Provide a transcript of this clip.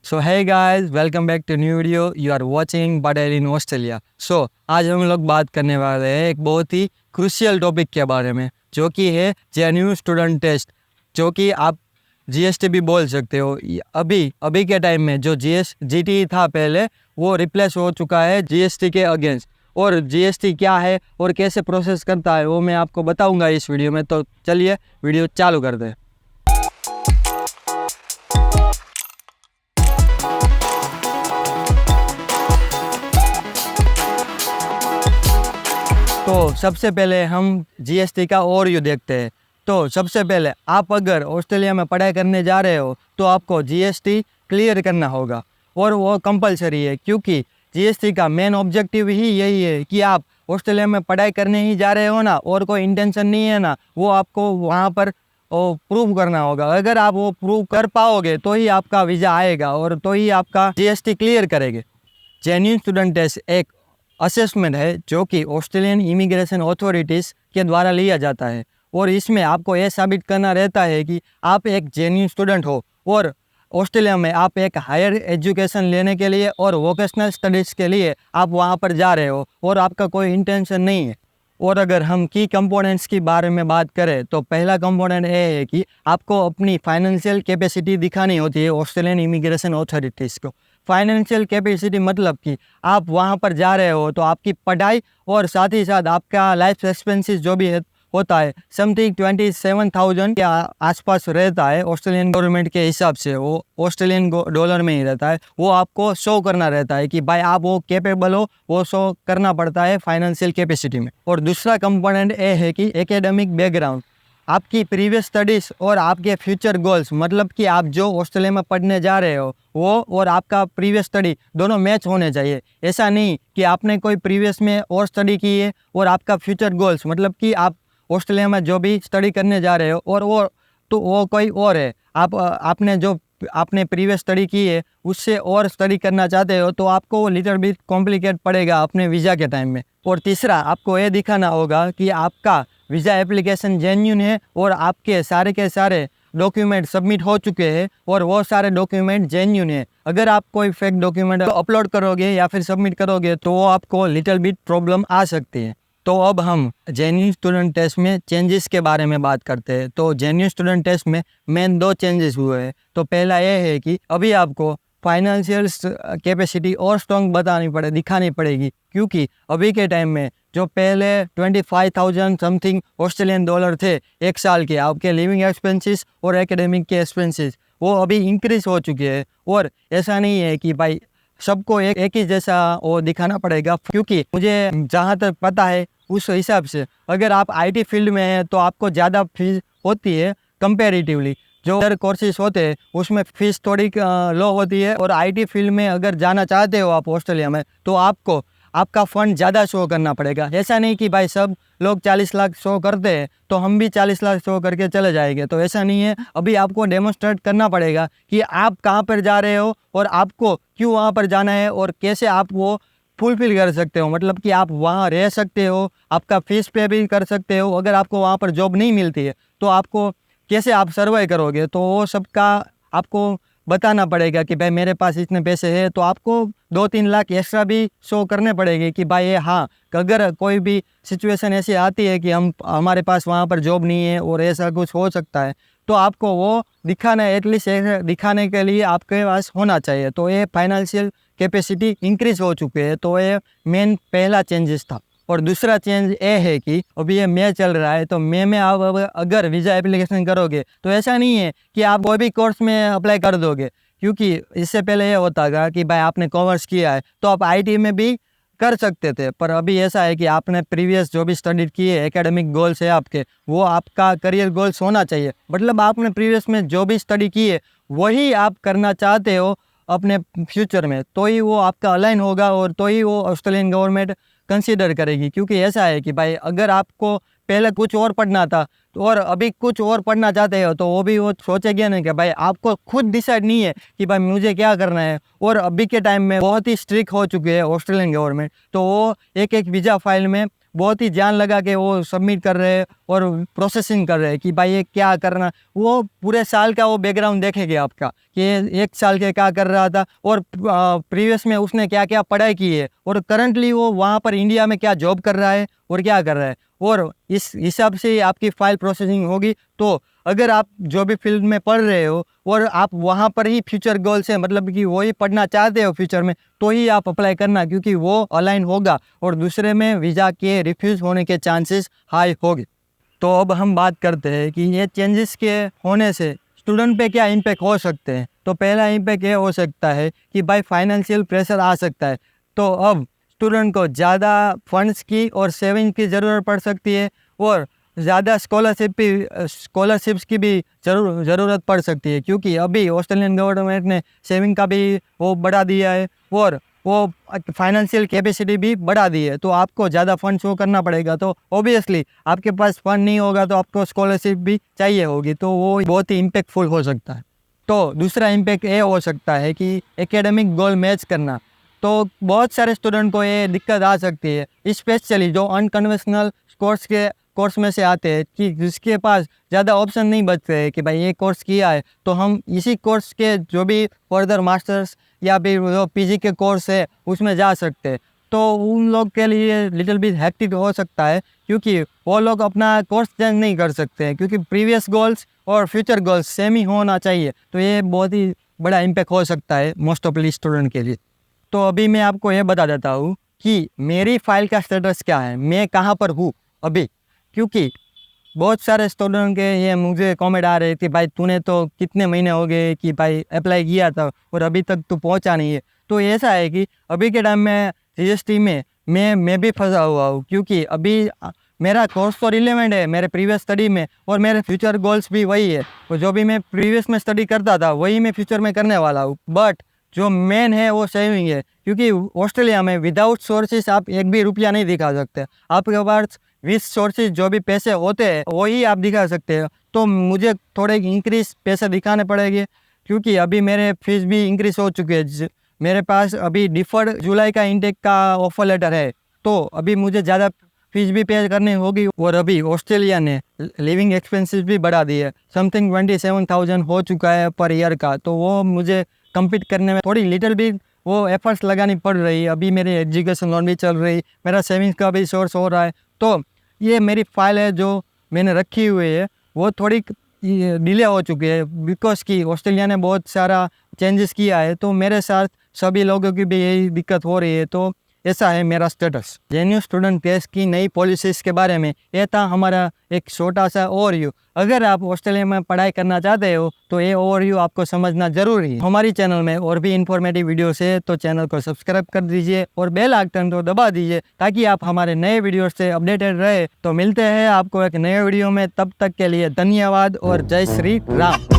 सो है guys, welcome back to new video. You are watching बडेल in Australia. So आज हम लोग बात करने वाले हैं एक बहुत ही क्रूशियल टॉपिक के बारे में, जो कि है जेन्युइन स्टूडेंट टेस्ट, जो कि आप जीएसटी भी बोल सकते हो। अभी के टाइम में जो जीटी था पहले, वो रिप्लेस हो चुका है जीएसटी के अगेंस्ट। और जीएसटी क्या है और कैसे प्रोसेस करता है वो मैं आपको बताऊंगा इस वीडियो में। तो चलिए वीडियो चालू करते हैं। तो सबसे पहले हम जीएसटी का ओवरव्यू देखते हैं। तो सबसे पहले आप अगर ऑस्ट्रेलिया में पढ़ाई करने जा रहे हो तो आपको जीएसटी क्लियर करना होगा, और वो कंपलसरी है, क्योंकि जीएसटी का मेन ऑब्जेक्टिव ही यही है कि आप ऑस्ट्रेलिया में पढ़ाई करने ही जा रहे हो ना, और कोई इंटेंशन नहीं है ना, वो आपको वहाँ पर प्रूव करना होगा। अगर आप वो प्रूव कर पाओगे तो ही आपका वीज़ा आएगा और तो ही आपका जीएसटी क्लियर करेंगे। जेन्युइन स्टूडेंट टेस्ट एक असेसमेंट है जो कि ऑस्ट्रेलियन इमिग्रेशन अथॉरिटीज़ के द्वारा लिया जाता है, और इसमें आपको यह साबित करना रहता है कि आप एक जेन्युइन स्टूडेंट हो और ऑस्ट्रेलिया में आप एक हायर एजुकेशन लेने के लिए और वोकेशनल स्टडीज़ के लिए आप वहां पर जा रहे हो और आपका कोई इंटेंशन नहीं है। और अगर हम की कंपोनेंट्स के बारे में बात करें तो पहला कंपोनेंट ये है कि आपको अपनी फाइनेंशियल कैपेसिटी दिखानी होती है ऑस्ट्रेलियन इमिग्रेशन अथॉरिटीज़ को। फाइनेंशियल कैपेसिटी मतलब कि आप वहाँ पर जा रहे हो तो आपकी पढ़ाई और साथ ही साथ आपका लाइफ एक्सपेंसेस जो भी है होता है, समथिंग 27,000 के आसपास रहता है ऑस्ट्रेलियन गवर्नमेंट के हिसाब से। वो ऑस्ट्रेलियन डॉलर में ही रहता है। वो आपको शो करना रहता है कि भाई आप वो कैपेबल हो, वो शो करना पड़ता है फाइनेंशियल कैपेसिटी में। और दूसरा कंपोनेंट ये है कि एकेडमिक बैकग्राउंड, आपकी प्रीवियस स्टडीज़ और आपके फ्यूचर गोल्स, मतलब कि आप जो ऑस्ट्रेलिया में पढ़ने जा रहे हो वो और आपका प्रीवियस स्टडी दोनों मैच होने चाहिए। ऐसा नहीं कि आपने कोई प्रीवियस में और स्टडी की है और आपका फ्यूचर गोल्स, मतलब कि आप ऑस्ट्रेलिया में जो भी स्टडी करने जा रहे हो और वो कोई और है। आपने प्रीवियस स्टडी की है उससे और स्टडी करना चाहते हो तो आपको लिटिल बिट कॉम्प्लिकेट पड़ेगा अपने वीज़ा के टाइम में। और तीसरा, आपको ये दिखाना होगा कि आपका वीज़ा एप्लीकेशन जेन्युइन है और आपके सारे के सारे डॉक्यूमेंट सबमिट हो चुके हैं और वो सारे डॉक्यूमेंट जेन्युइन है। अगर आप कोई फेक डॉक्यूमेंट अपलोड करोगे या फिर सबमिट करोगे तो वो आपको लिटिल बिट प्रॉब्लम आ सकती है। तो अब हम जेन्युइन स्टूडेंट टेस्ट में चेंजेस के बारे में बात करते हैं। तो जेन्युइन स्टूडेंट टेस्ट में मेन 2 चेंजेस हुए हैं। तो पहला ये है कि अभी आपको फाइनेंशियल कैपेसिटी और स्ट्रॉन्ग दिखानी पड़ेगी, क्योंकि अभी के टाइम में जो पहले 25,000 समथिंग ऑस्ट्रेलियन डॉलर थे एक साल के आपके लिविंग एक्सपेंसेस और एकेडमिक के एक्सपेंसेस, वो अभी इंक्रीज हो चुके हैं। और ऐसा नहीं है कि भाई सबको एक ही जैसा वो दिखाना पड़ेगा, क्योंकि मुझे जहाँ तक पता है उस हिसाब से अगर आप आईटी फील्ड में हैं तो आपको ज़्यादा फीस होती है कंपैरेटिवली। जो अदर कोर्सेज होते हैं उसमें फ़ीस थोड़ी लो होती है, और आईटी फील्ड में अगर जाना चाहते हो आप ऑस्ट्रेलिया में तो आपको आपका फ़ंड ज़्यादा शो करना पड़ेगा। ऐसा नहीं कि भाई सब लोग 40 लाख शो करते हैं तो हम भी 40 लाख शो करके चले जाएंगे, तो ऐसा नहीं है। अभी आपको डेमोन्स्ट्रेट करना पड़ेगा कि आप कहाँ पर जा रहे हो और आपको क्यों वहाँ पर जाना है और कैसे आप वो फुलफिल कर सकते हो, मतलब कि आप वहाँ रह सकते हो, आपका फीस पे भी कर सकते हो। अगर आपको वहाँ पर जॉब नहीं मिलती है तो आपको कैसे आप सर्वाइव करोगे, तो वो सबका आपको बताना पड़ेगा कि भाई मेरे पास इतने पैसे हैं। तो आपको 2-3 लाख एक्स्ट्रा भी शो करने पड़ेंगे कि भाई हाँ, अगर कोई भी सिचुएशन ऐसी आती है कि हमारे पास वहाँ पर जॉब नहीं है और ऐसा कुछ हो सकता है, तो आपको वो दिखाना है, एटलीस्ट दिखाने के लिए आपके पास होना चाहिए। तो ये फाइनेंशियल कैपेसिटी इंक्रीज हो चुकी है। तो ये मेन पहला चेंजेस था। और दूसरा चेंज ये है कि अभी ये मई चल रहा है, तो मई में आप अगर वीज़ा एप्लीकेशन करोगे तो ऐसा नहीं है कि आप कोई भी कोर्स में अप्लाई कर दोगे, क्योंकि इससे पहले ये होता था कि भाई आपने कॉमर्स किया है तो आप आईटी में भी कर सकते थे। पर अभी ऐसा है कि आपने प्रीवियस जो भी स्टडी की है, एकेडमिक गोल्स है आपके, वो आपका करियर गोल्स होना चाहिए। मतलब आपने प्रीवियस में जो भी स्टडी की है वही आप करना चाहते हो अपने फ्यूचर में, तो ही वो आपका अलाइन होगा और तो ही वो ऑस्ट्रेलियन गवर्नमेंट कंसीडर करेगी। क्योंकि ऐसा है कि भाई अगर आपको पहले कुछ और पढ़ना था तो और अभी कुछ और पढ़ना चाहते हो तो वो भी वो सोचेगा नहीं कि भाई आपको खुद डिसाइड नहीं है कि भाई मुझे क्या करना है। और अभी के टाइम में बहुत ही स्ट्रिक्ट हो चुकी है ऑस्ट्रेलियन गवर्नमेंट, तो वो एक वीज़ा फाइल में बहुत ही ध्यान लगा के वो सबमिट कर रहे हैं और प्रोसेसिंग कर रहे हैं कि भाई ये क्या करना, वो पूरे साल का वो बैकग्राउंड देखेंगे आपका कि ये 1 साल के क्या कर रहा था और प्रीवियस में उसने क्या क्या पढ़ाई की है और करंटली वो वहाँ पर इंडिया में क्या जॉब कर रहा है और क्या कर रहा है, और इस हिसाब से आपकी फ़ाइल प्रोसेसिंग होगी। तो अगर आप जो भी फील्ड में पढ़ रहे हो और आप वहाँ पर ही फ्यूचर गोल्स है, मतलब कि वही पढ़ना चाहते हो फ्यूचर में, तो ही आप अप्लाई करना, क्योंकि वो अलाइन होगा और दूसरे में वीज़ा के रिफ्यूज़ होने के चांसेस हाई होंगे। तो अब हम बात करते हैं कि ये चेंजेस के होने से स्टूडेंट पे क्या इम्पैक्ट हो सकते हैं। तो पहला इम्पैक्ट ये हो सकता है कि भाई फाइनेंशियल प्रेशर आ सकता है। तो अब स्टूडेंट को ज़्यादा फंड्स की और सेविंग की ज़रूरत पड़ सकती है और ज़्यादा स्कॉलरशिप्स की भी ज़रूरत पड़ सकती है, क्योंकि अभी ऑस्ट्रेलियन गवर्नमेंट ने सेविंग का भी वो बढ़ा दिया है और वो फाइनेंशियल कैपेसिटी भी बढ़ा दी है। तो आपको ज़्यादा फंड शो करना पड़ेगा, तो ऑब्वियसली आपके पास फंड नहीं होगा तो आपको स्कॉलरशिप भी चाहिए होगी, तो वो बहुत ही इम्पैक्टफुल हो सकता है। तो दूसरा इम्पैक्ट ये हो सकता है कि एकेडमिक गोल मैच करना। तो बहुत सारे स्टूडेंट को ये दिक्कत आ सकती है, स्पेशली जो अनकन्वेंशनल कोर्स में से आते हैं, कि जिसके पास ज़्यादा ऑप्शन नहीं बचते हैं कि भाई ये कोर्स किया है तो हम इसी कोर्स के जो भी फर्दर मास्टर्स या फिर जो पीजी के कोर्स है उसमें जा सकते हैं। तो उन लोग के लिए लिटिल बिट हेक्टिक हो सकता है, क्योंकि वो लोग अपना कोर्स चेंज नहीं कर सकते हैं, क्योंकि प्रीवियस गोल्स और फ्यूचर गोल्स सेम ही होना चाहिए। तो ये बहुत ही बड़ा इम्पैक्ट हो सकता है मोस्ट ऑफ द स्टूडेंट के लिए। तो अभी मैं आपको ये बता देता हूँ कि मेरी फ़ाइल का स्टेटस क्या है, मैं कहाँ पर हूँ अभी, क्योंकि बहुत सारे स्टूडेंट के ये मुझे कमेंट आ रहे थे, भाई तूने तो कितने महीने हो गए कि भाई अप्लाई किया था और अभी तक तू पहुंचा नहीं है। तो ऐसा है कि अभी के टाइम में जीएसटी में मैं भी फंसा हुआ हूँ, क्योंकि अभी मेरा कोर्स तो रिलेवेंट है मेरे प्रीवियस स्टडी में और मेरे फ्यूचर गोल्स भी वही है, और जो भी मैं प्रीवियस में स्टडी करता था वही मैं फ्यूचर में करने वाला हूँ। बट जो मेन है वो सेविंग है, क्योंकि ऑस्ट्रेलिया में विदाउट सोर्सेज आप एक भी रुपया नहीं दिखा सकते। आपके पास 20 सोर्सेज जो भी पैसे होते हैं वही आप दिखा सकते हो। तो मुझे थोड़े इंक्रीज पैसे दिखाने पड़ेंगे, क्योंकि अभी मेरे फीस भी इंक्रीज हो चुके हैं। मेरे पास अभी डिफर्ड जुलाई का इंटेक का ऑफर लेटर है, तो अभी मुझे ज़्यादा फीस भी पे करनी होगी। और अभी ऑस्ट्रेलिया ने लिविंग एक्सपेंसेस भी बढ़ा दिए, समथिंग 27,000 हो चुका है पर ईयर का। तो वो मुझे कम्पीट करने में थोड़ी लिटिल भी वो एफर्ट्स लगानी पड़ रही है। अभी मेरी एजुकेशन लोन भी चल रही, मेरा सेविंग्स का भी सोर्स हो रहा है। तो ये मेरी फाइल है जो मैंने रखी हुई है वो थोड़ी डिले हो चुकी है, बिकॉज कि ऑस्ट्रेलिया ने बहुत सारा चेंजेस किया है। तो मेरे साथ सभी लोगों की भी यही दिक्कत हो रही है। तो ऐसा है मेरा स्टेटस। जेन्यू स्टूडेंट टेस्ट की नई पॉलिसीज़ के बारे में ये था हमारा एक छोटा सा ओवरव्यू। अगर आप ऑस्ट्रेलिया में पढ़ाई करना चाहते हो तो ये ओवरव्यू आपको समझना जरूरी है। हमारी चैनल में और भी इंफॉर्मेटिव वीडियोस है, तो चैनल को सब्सक्राइब कर दीजिए और बेल आइकन को दबा दीजिए, ताकि आप हमारे नए वीडियो से अपडेटेड रहे। तो मिलते हैं आपको एक नए वीडियो में, तब तक के लिए धन्यवाद और जय श्री राम।